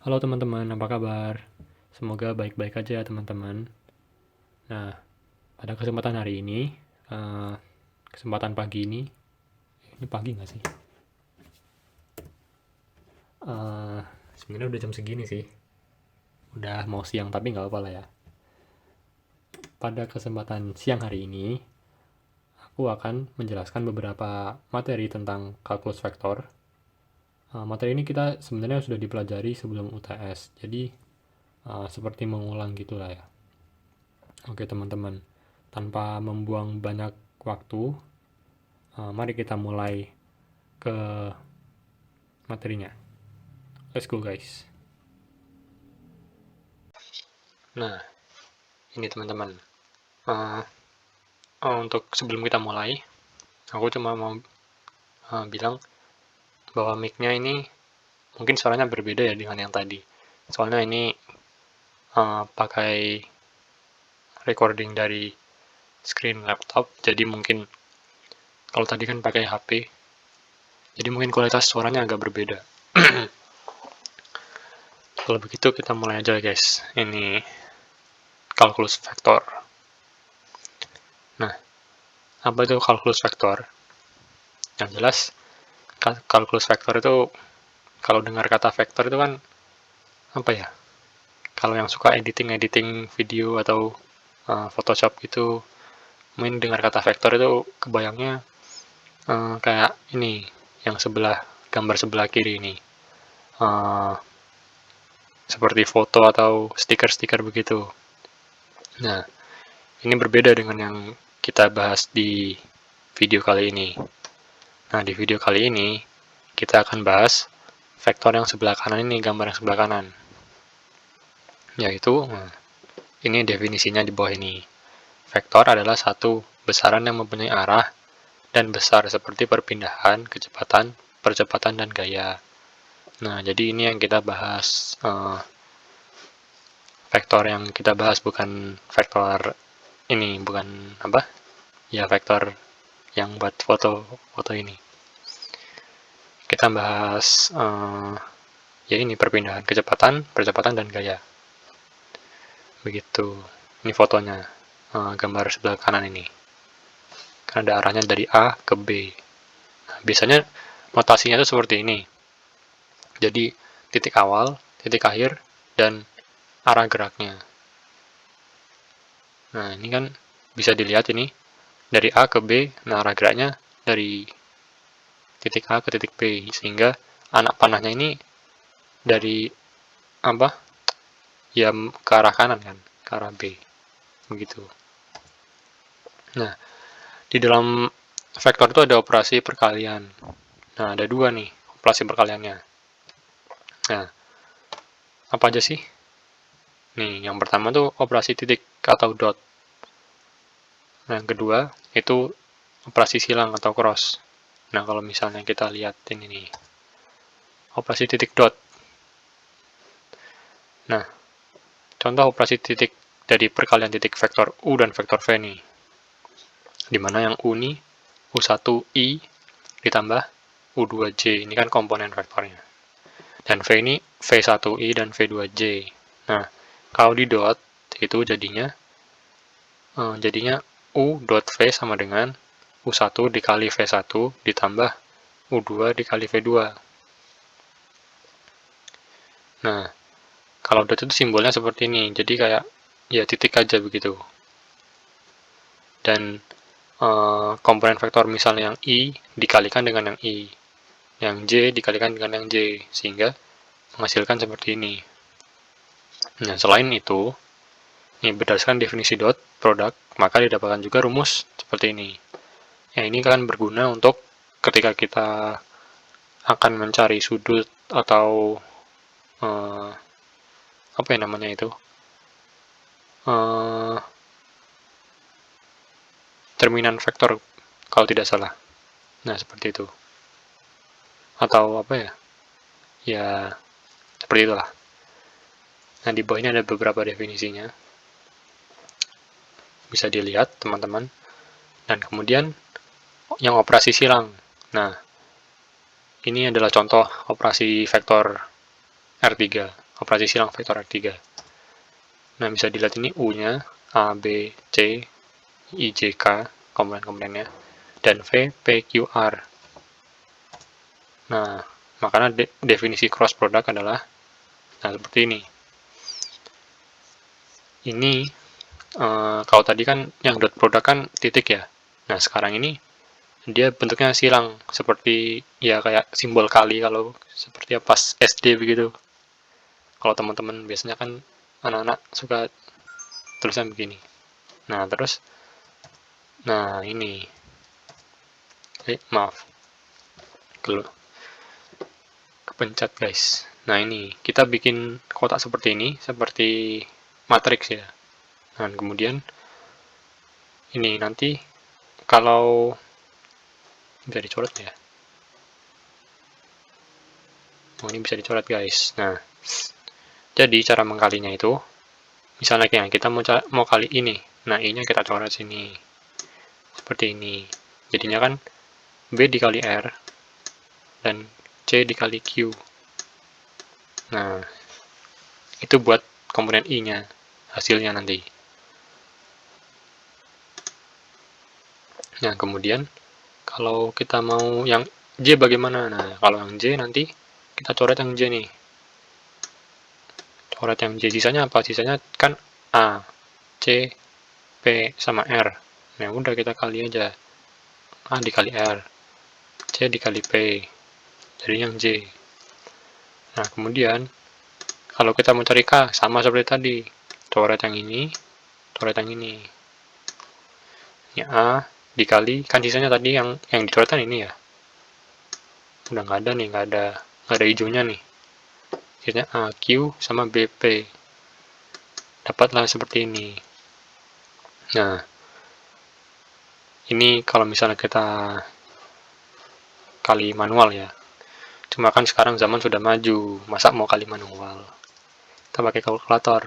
Halo teman-teman, apa kabar? Semoga baik-baik aja ya teman-teman. Nah, pada kesempatan hari ini, eh, kesempatan pagi ini pagi nggak sih? Eh, Sebenarnya udah jam segini sih, udah mau siang tapi nggak apa lah ya. Pada kesempatan siang hari ini, aku akan menjelaskan beberapa materi tentang kalkulus vektor. Materi ini kita sebenarnya sudah dipelajari sebelum UTS, jadi seperti mengulang gitulah ya. Oke teman-teman, tanpa membuang banyak waktu, mari kita mulai ke materinya. Let's go guys. Nah, ini teman-teman. Uh, untuk sebelum kita mulai, aku cuma mau bilang bahwa mic-nya ini mungkin suaranya berbeda ya dengan yang tadi. Soalnya ini pakai recording dari screen laptop, jadi mungkin kalau tadi kan pakai HP, jadi mungkin kualitas suaranya agak berbeda. Kalau begitu kita mulai aja guys. Ini kalkulus vektor. Nah, apa itu kalkulus vektor? Yang jelas, kalkulus vektor itu kalau dengar kata vektor itu kan apa ya? Kalau yang suka editing video atau Photoshop gitu, mungkin dengar kata vektor itu kebayangnya kayak ini, yang gambar sebelah kiri ini, uh, seperti foto atau stiker-stiker begitu. Nah, ini berbeda dengan yang kita bahas di video kali ini. Nah, di video kali ini kita akan bahas vektor yang sebelah kanan ini, gambar yang sebelah kanan. Yaitu, ini definisinya di bawah ini. Vektor adalah satu besaran yang mempunyai arah dan besar seperti perpindahan, kecepatan, percepatan, dan gaya. Nah, jadi ini yang kita bahas. Vektor yang kita bahas bukan vektor ini, bukan apa? Ya, vektor yang buat foto ini. Kita bahas ya ini perpindahan, kecepatan, percepatan, dan gaya. Begitu. Ini fotonya, gambar sebelah kanan ini. Kan ada arahnya dari A ke B. Nah, biasanya notasinya itu seperti ini. Jadi titik awal, titik akhir, dan arah geraknya. Nah, ini kan bisa dilihat ini dari A ke B, nah arah geraknya dari titik A ke titik B, sehingga anak panahnya ini dari apa? Ya ke arah kanan kan, ke arah B. Begitu. Nah, di dalam vektor itu ada operasi perkalian. Nah, ada dua nih operasi perkaliannya. Nah, apa aja sih? Nih, yang pertama tuh operasi titik atau dot. Nah, yang kedua itu operasi silang atau cross. Nah, kalau misalnya kita lihat ini nih, operasi titik dot. Nah, contoh operasi titik dari perkalian titik vektor U dan vektor V nih. Dimana yang U nih, U1I ditambah U2J. Ini kan komponen vektornya. Dan V ini V1I dan V2J. Nah, kalau di dot, itu jadinya U dot V sama dengan U1 dikali V1 ditambah U2 dikali V2. Nah, kalau dot itu simbolnya seperti ini. Jadi kayak ya titik aja begitu. Dan komponen vektor misalnya yang I dikalikan dengan yang I, yang J dikalikan dengan yang J, sehingga menghasilkan seperti ini. Nah, selain itu, ini berdasarkan definisi dot produk, maka didapatkan juga rumus seperti ini. Yang ini kan berguna untuk ketika kita akan mencari sudut atau apa ya namanya itu, terminan vektor kalau tidak salah. Nah, seperti itu. Atau apa ya? Ya, seperti itulah. Nah, di bawah ini ada beberapa definisinya. Bisa dilihat, teman-teman. Dan kemudian, yang operasi silang. Nah, ini adalah contoh operasi vektor R3. operasi silang vektor R3. Nah, bisa dilihat ini U-nya, A, B, C, I, J, K, komponen-komponennya, dan V, P, Q, R. Nah, makanya definisi cross product adalah, nah, seperti ini. Ini, kalau tadi kan yang dot product kan titik ya. Nah, sekarang ini dia bentuknya silang, seperti ya kayak simbol kali kalau seperti pas SD begitu. Kalau teman-teman biasanya kan anak-anak suka tulisan begini. Nah, terus, nah ini, maaf, kepencet guys. Nah, ini kita bikin kotak seperti ini, seperti matriks ya. Nah, kemudian ini nanti kalau bisa dicoret ya. Oh, ini bisa dicoret guys. Nah, jadi cara mengkalinya itu, misalnya kayak kita mau kali ini. Nah, I-nya kita coret sini. Seperti ini. Jadinya kan B dikali R dan C dikali Q. Nah, itu buat komponen I-nya, hasilnya nanti. Nah, kemudian kalau kita mau yang J bagaimana? Nah, kalau yang J nanti kita coret yang J nih. Coret yang J, sisanya apa? Sisanya kan A, C, P, sama R. Nah, udah kita kali aja. A dikali R, C dikali P, jadi yang J. Nah, kemudian kalau kita mau cari K, sama seperti tadi. Coret yang ini, coret yang ini. Ini A dikali, kan sisanya tadi yang dicoretan ini ya. Udah nggak ada nih, nggak ada hijaunya nih. Sisanya A, Q, sama BP. Dapatlah seperti ini. Nah, ini kalau misalnya kita kali manual ya. Cuma kan sekarang zaman sudah maju, masa mau kali manual? Kita pakai kalkulator.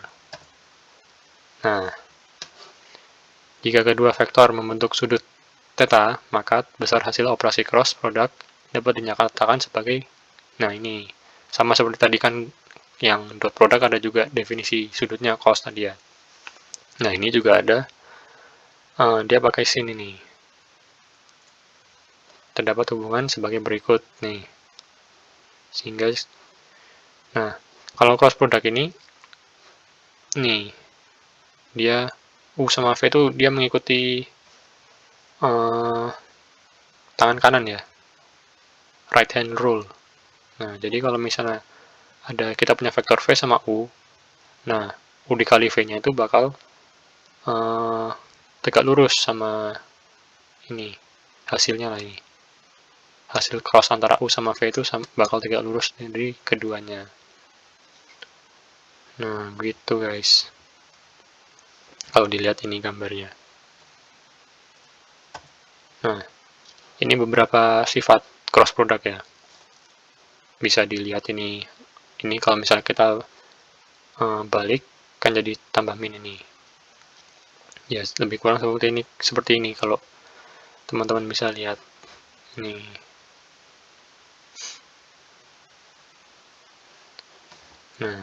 Nah, jika kedua vektor membentuk sudut theta, maka besar hasil operasi cross product dapat dinyatakan sebagai, nah ini, sama seperti tadi kan yang dot product ada juga definisi sudutnya cos tadi ya. Nah, ini juga ada, dia pakai sin ini. Terdapat hubungan sebagai berikut nih. Sehingga, nah, kalau cross product ini, nih, dia U sama V itu dia mengikuti tangan kanan ya, right hand rule. Nah, jadi kalau misalnya kita punya vektor V sama U, nah U dikali V-nya itu bakal tegak lurus sama ini, hasilnya lah ini. Hasil cross antara U sama V itu bakal tegak lurus dari keduanya. Nah, gitu guys. Kalau dilihat ini gambarnya. Nah, ini beberapa sifat cross product ya. Bisa dilihat ini kalau misalnya kita balik kan jadi tambah min ini. Ya, lebih kurang seperti ini kalau teman-teman bisa lihat ini. Nah,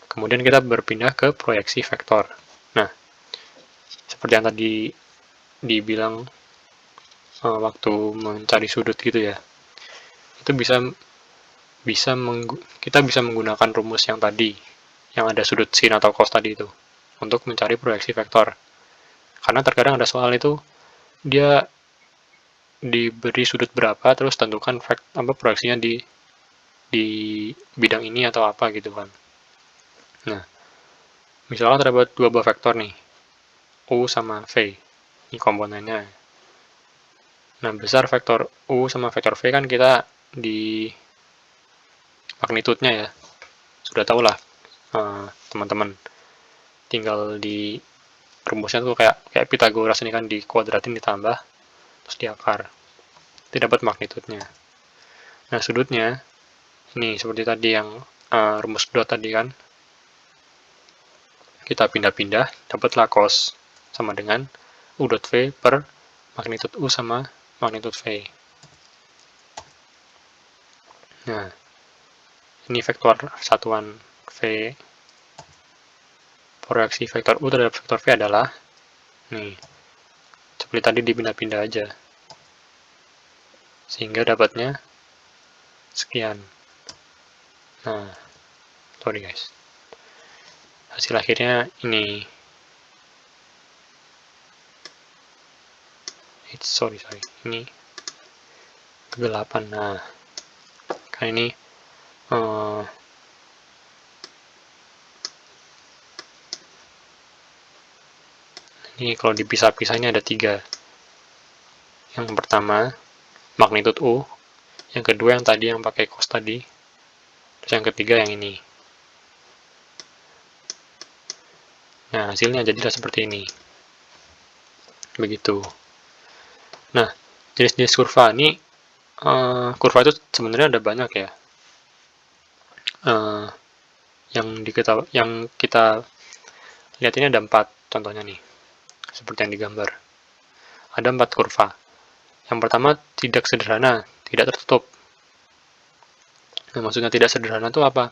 kemudian kita berpindah ke proyeksi vektor. Nah, seperti yang tadi dibilang waktu mencari sudut gitu ya, itu kita bisa menggunakan rumus yang tadi, yang ada sudut sin atau cos tadi itu, untuk mencari proyeksi vektor. Karena terkadang ada soal itu dia diberi sudut berapa, terus tentukan proyeksinya di bidang ini atau apa gitu kan. Nah, misalnya terdapat dua buah vektor nih, U sama V. Ini komponennya. Nah, besar vektor U sama vektor V kan kita di magnitudenya ya. Sudah tahu lah teman-teman. Tinggal di rumusnya tuh kayak Pythagoras ini kan, dikuadratin ditambah terus diakar. Itu dapat magnitudenya. Nah, sudutnya ini seperti tadi yang rumus dot tadi kan. Kita pindah-pindah, dapatlah cos sama dengan U dot V per magnitud U sama magnitud V. Nah, Ini vektor satuan V. Proyeksi vektor U terhadap vektor V adalah, nih, seperti tadi dipindah-pindah aja. Sehingga dapatnya sekian. Nah, sorry guys. Hasil akhirnya ini. Sorry. Ini 8. Nah, kan ini ini kalau dipisah-pisah ini ada 3. Yang pertama magnitude U, yang kedua yang tadi yang pakai cos tadi, terus yang ketiga yang ini. Nah, hasilnya jadilah seperti ini. Begitu. Nah, jenis-jenis kurva ini, kurva itu sebenarnya ada banyak ya. Yang kita lihat ini ada 4 contohnya nih, seperti yang digambar. Ada 4 kurva. Yang pertama tidak sederhana, tidak tertutup. Nah, maksudnya tidak sederhana itu apa?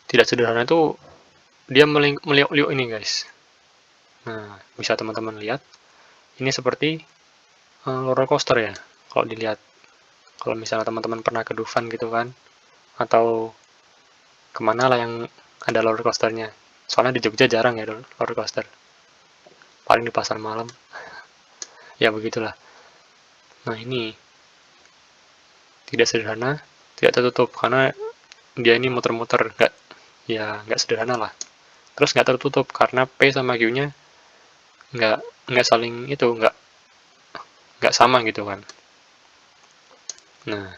Tidak sederhana itu dia meliuk-liuk ini guys. Nah, bisa teman-teman lihat. Ini seperti roller coaster ya, kalau dilihat. Kalau misalnya teman-teman pernah ke Dufan gitu kan, atau kemana lah yang ada roller coasternya. Soalnya di Jogja jarang ya roller coaster. Paling di pasar malam. Ya begitulah. Nah, ini tidak sederhana, tidak tertutup, karena dia ini muter-muter, nggak sederhana lah. Terus nggak tertutup, karena P sama Q-nya nggak saling itu, nggak sama gitu kan. Nah,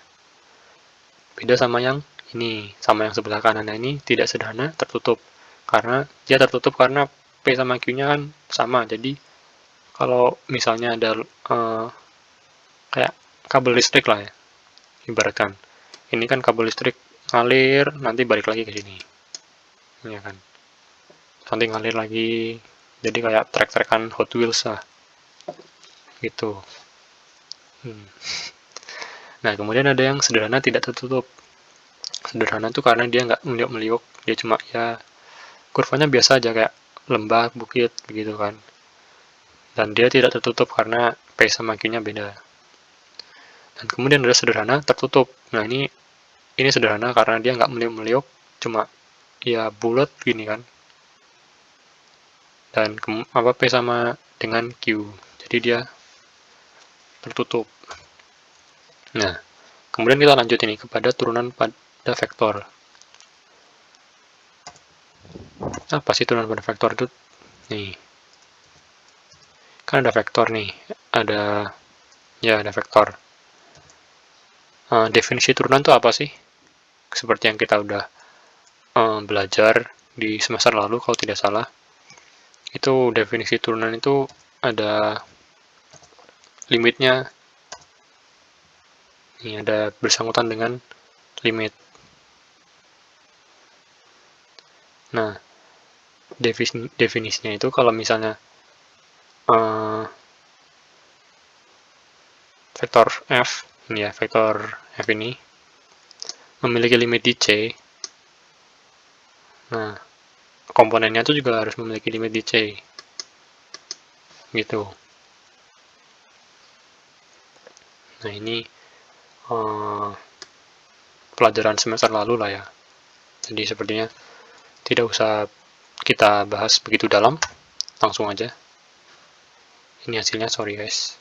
beda sama yang ini, sama yang sebelah kanan ini tidak sederhana, tertutup. Karena dia tertutup karena P sama Q-nya kan sama. Jadi kalau misalnya ada kayak kabel listrik lah ya, ibaratkan. Ini kan kabel listrik ngalir, nanti balik lagi ke sini. Ya kan. Nanti ngalir lagi. Jadi kayak trek-trekan Hot Wheels lah. Gitu. Nah, kemudian ada yang sederhana tidak tertutup. Sederhana itu karena dia nggak meliuk-meliuk, dia cuma ya kurvanya biasa aja kayak lembah, bukit begitu kan. Dan dia tidak tertutup karena P sama Q-nya beda. Dan kemudian ada sederhana tertutup. Nah, ini sederhana karena dia nggak meliuk-meliuk, cuma ya bulat gini kan. Dan P sama dengan Q. Jadi dia tertutup. Nah, kemudian kita lanjut ini kepada turunan pada vektor. Apa sih turunan pada vektor itu? Nih. Kan ada vektor nih. Ada vektor. Definisi turunan itu apa sih? Seperti yang kita udah belajar di semester lalu kalau tidak salah. Itu definisi turunan itu ada limitnya. Ini ada bersangkutan dengan limit. Nah, definisinya itu kalau misalnya vektor f, ini ya, vektor f ini memiliki limit di C. Nah, komponennya itu juga harus memiliki limit di C. Gitu. Nah, ini pelajaran semester lalu lah ya. Jadi sepertinya tidak usah kita bahas begitu dalam, langsung aja. Ini hasilnya, sorry guys.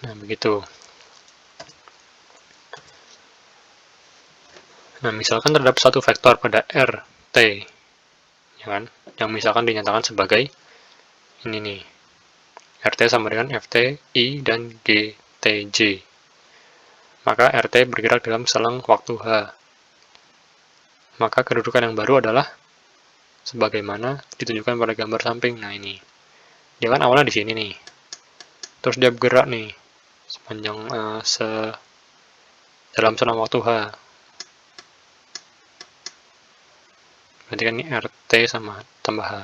Nah, begitu. Nah, misalkan terdapat satu vektor pada R, T, ya kan, yang misalkan dinyatakan sebagai ini nih, RT sama dengan FT, I, dan G, T, J. Maka RT bergerak dalam selang waktu H. Maka kedudukan yang baru adalah sebagaimana ditunjukkan pada gambar samping. Nah, ini. Dia kan awalnya di sini nih. Terus dia bergerak nih sepanjang dalam selang waktu H. Berarti kan ini RT sama tambah H.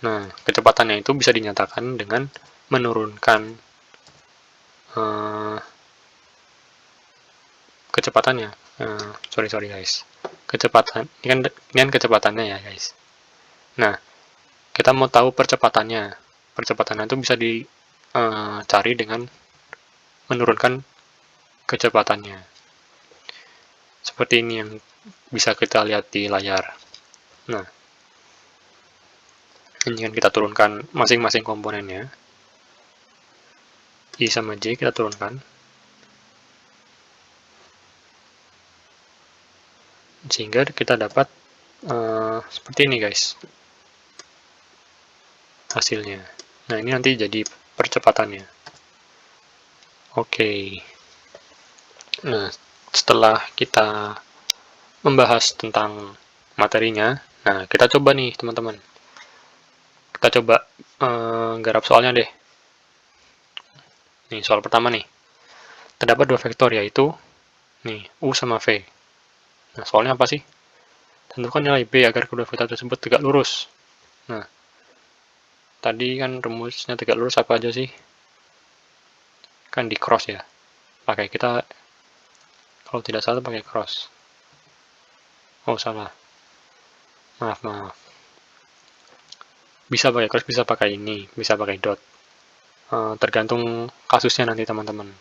Nah, kecepatannya itu bisa dinyatakan dengan menurunkan kecepatannya. Sorry guys. Ini kan kecepatannya ya guys. Nah, kita mau tahu percepatannya. Percepatannya itu bisa dicari dengan menurunkan kecepatannya. Seperti ini yang bisa kita lihat di layar. Nah, ini kan kita turunkan masing-masing komponennya. I sama J kita turunkan. Sehingga kita dapat seperti ini guys. Hasilnya. Nah, ini nanti jadi percepatannya. Oke. Nah, setelah kita membahas tentang materinya, nah kita coba nih teman-teman. Kita coba garap soalnya deh. Nih, soal pertama nih. Terdapat dua vektor yaitu nih, U sama V. Nah, soalnya apa sih? Tentukan nilai B agar kedua vektor tersebut tegak lurus. Nah, tadi kan rumusnya tegak lurus apa aja sih? Kan di cross ya. Pakai kita, kalau tidak salah pakai cross. Oh, salah. Maaf. Bisa pakai cross, bisa pakai ini, bisa pakai dot. Tergantung kasusnya nanti teman-teman.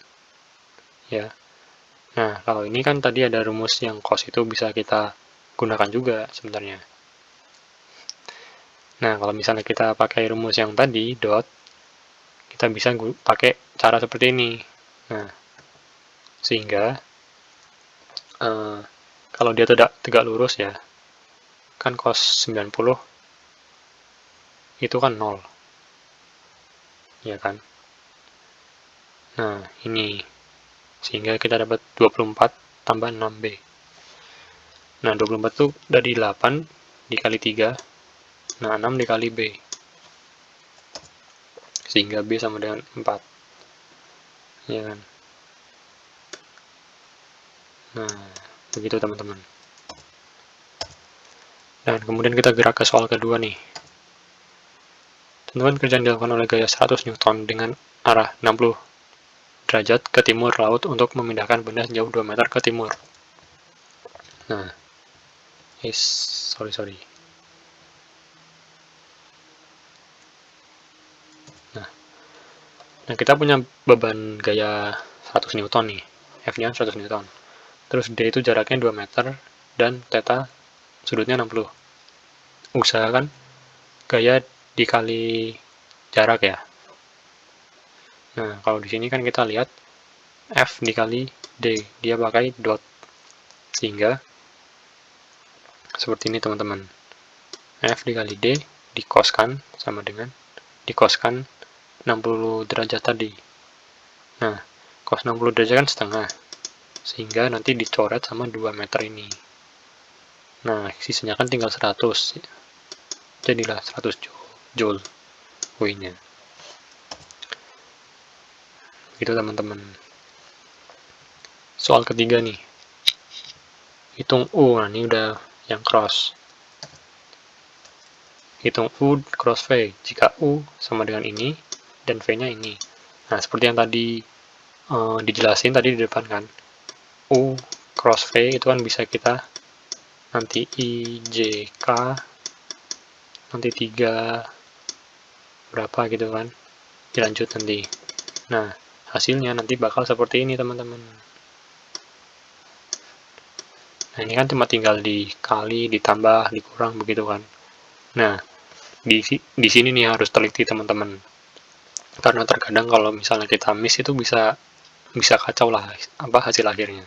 Ya. Nah, kalau ini kan tadi ada rumus yang cos itu bisa kita gunakan juga sebenarnya. Nah, kalau misalnya kita pakai rumus yang tadi, dot, kita bisa pakai cara seperti ini. Nah, sehingga kalau dia tegak lurus ya, kan cos 90 itu kan 0. Ya kan? Nah, ini. Sehingga kita dapat 24 tambah 6B. Nah, 24 itu dari 8 dikali 3. Nah, 6 dikali B. Sehingga B sama dengan 4. Ya kan? Nah, begitu teman-teman. Dan kemudian kita gerak ke soal kedua nih. Tentukan kerjaan dilakukan oleh gaya 100 Newton dengan arah 60 derajat ke timur laut untuk memindahkan benda sejauh 2 meter ke timur. Nah, sorry. Nah, kita punya beban gaya 100 Newton nih. F-nya 100 Newton. Terus D itu jaraknya 2 meter dan theta sudutnya 60. Usahakan gaya dikali jarak ya. Nah, kalau di sini kan kita lihat F dikali D, dia pakai dot. Sehingga seperti ini teman-teman. F dikali D dikoskan sama dengan dikoskan 60 derajat tadi. Nah, cos 60 derajat kan setengah. Sehingga nanti dicoret sama 2 meter ini. Nah, sisanya kan tinggal 100. Jadilah 100 joule W-nya. Gitu teman-teman. Soal ketiga nih. Hitung U. Nah, ini udah yang cross. Hitung U cross V. Jika U sama dengan ini dan V-nya ini. Nah, seperti yang tadi dijelasin tadi di depan kan. U cross V itu kan bisa kita nanti I, J, K, nanti 3 berapa gitu kan. Dilanjut nanti. Nah, hasilnya nanti bakal seperti ini teman-teman. Nah, ini kan cuma tinggal dikali, ditambah, dikurang begitu kan. Nah, di sini nih harus teliti teman-teman. Karena terkadang kalau misalnya kita miss itu bisa kacau lah apa hasil akhirnya.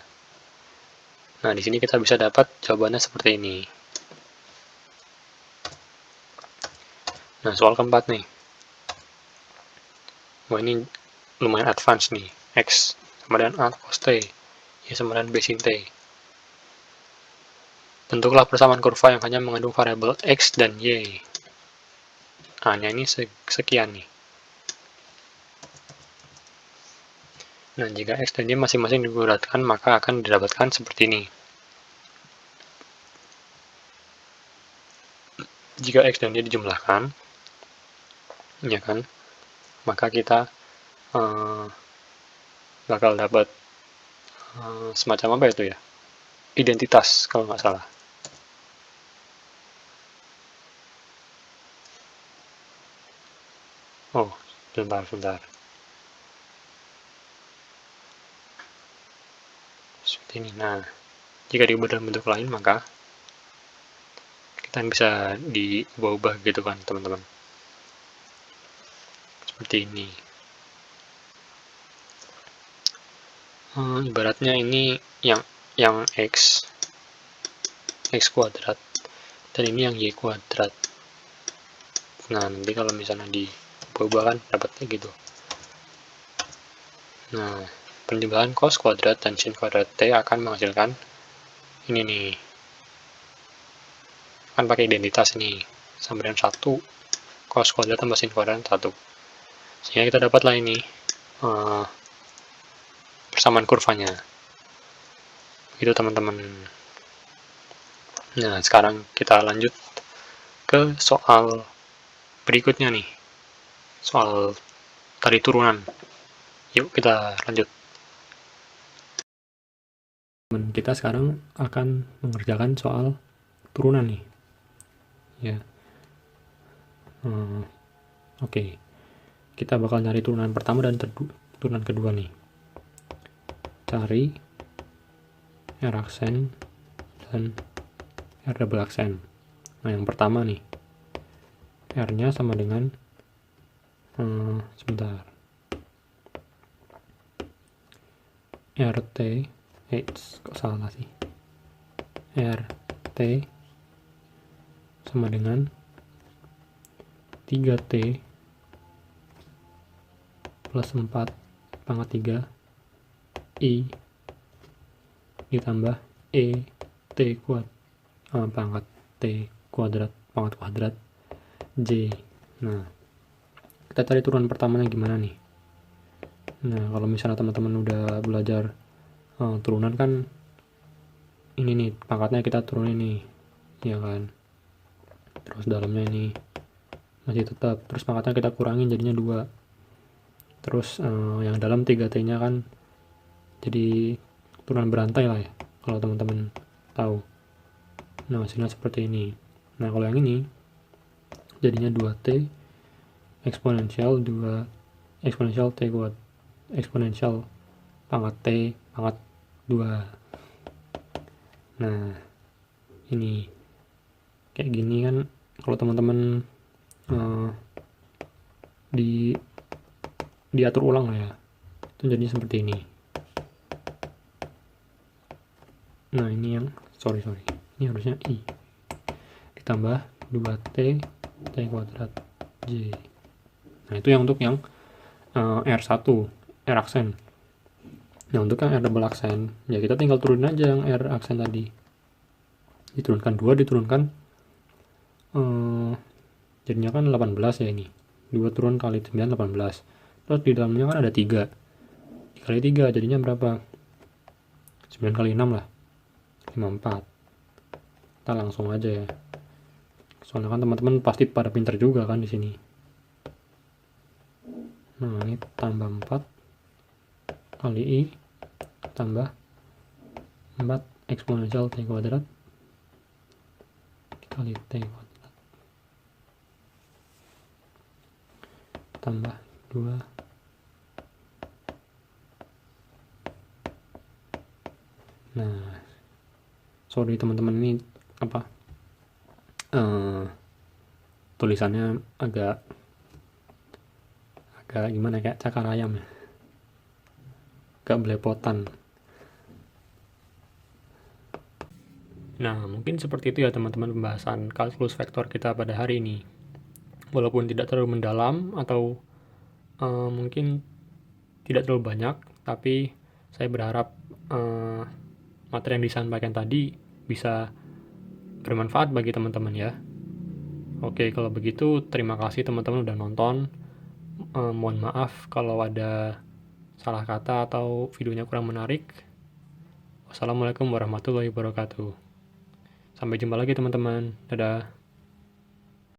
Nah, di sini kita bisa dapat jawabannya seperti ini. Nah, soal keempat nih. Wah, ini lumayan advance nih. X sama dengan A cos T. Y sama dengan B sin T. Tentulah persamaan kurva yang hanya mengandung variabel X dan Y. Nah, ini sekian nih. Nah, jika X dan Y masing-masing dibulatkan, maka akan didapatkan seperti ini. Jika X dan Y dijumlahkan, ya kan? Maka kita bakal dapat semacam apa itu ya? Identitas kalau nggak salah. Oh, sebentar. Seperti ini. Nah, jika diubah dalam bentuk lain, maka kita bisa diubah-ubah gitu kan, teman-teman. Seperti ini. Ibaratnya ini yang x kuadrat, dan ini yang y kuadrat. Nah, nanti kalau misalnya diubah kan dapatnya gitu. Nah, penjumlahan cos kuadrat dan sin kuadrat t akan menghasilkan ini nih. Kan pakai identitas ini. Sama dengan 1 cos kuadrat tambah sin kuadrat 1. Sehingga kita dapatlah ini persamaan kurvanya. Itu teman-teman. Nah, sekarang kita lanjut ke soal berikutnya nih. Soal tadi turunan. Yuk kita lanjut. Kita sekarang akan mengerjakan soal turunan nih. Ya. Oke. Kita bakal nyari turunan pertama dan turunan kedua nih. Cari R aksen dan R double aksen. Nah, yang pertama nih. R-nya sama dengan sebentar. RT kok salah sih. RT sama dengan 3T plus 4 pangkat 3 I ditambah T pangkat T kuadrat pangkat kuadrat J. Nah, kita cari turunan pertamanya gimana nih? Nah, kalau misalnya teman-teman udah belajar turunan kan ini nih, pangkatnya kita turunin nih, ya kan? Terus dalamnya ini masih tetap, terus pangkatnya kita kurangin jadinya 2. Terus yang dalam 3T-nya kan jadi turunan berantai lah ya, kalau teman-teman tahu. Nah, hasilnya seperti ini. Nah, kalau yang ini jadinya 2T eksponensial T kuadrat eksponensial pangkat T pangkat 2. Nah, ini kayak gini kan kalau teman-teman diatur ulang lah ya, itu jadi seperti ini. Nah, ini yang sorry ini harusnya I ditambah 2T T kuadrat J. Nah, itu yang untuk yang R1 R aksen. Nah, untuk yang R double aksen ya kita tinggal turunin aja yang R aksen tadi, diturunkan 2 diturunkan jadinya kan 18 ya, ini 2 turun kali 9 18. Terus di dalamnya kan ada 3 dikali 3 jadinya berapa? 9 kali 6 lah 54. Kita langsung aja ya, soalnya kan teman-teman pasti pada pinter juga kan di sini. Nah, ini tambah 4 kali I tambah 4 eksponensial T kuadrat kali T kuadrat tambah 2 Nah, sorry teman-teman, ini apa tulisannya agak gimana, kayak cakar ayam ya, agak belepotan. Nah, mungkin seperti itu ya teman-teman pembahasan kalkulus vektor kita pada hari ini. Walaupun tidak terlalu mendalam atau mungkin tidak terlalu banyak, tapi saya berharap materi yang disampaikan tadi bisa bermanfaat bagi teman-teman ya. Oke, kalau begitu terima kasih teman-teman udah nonton. Mohon maaf kalau ada salah kata atau videonya kurang menarik. Wassalamualaikum warahmatullahi wabarakatuh. Sampai jumpa lagi teman-teman. Dadah.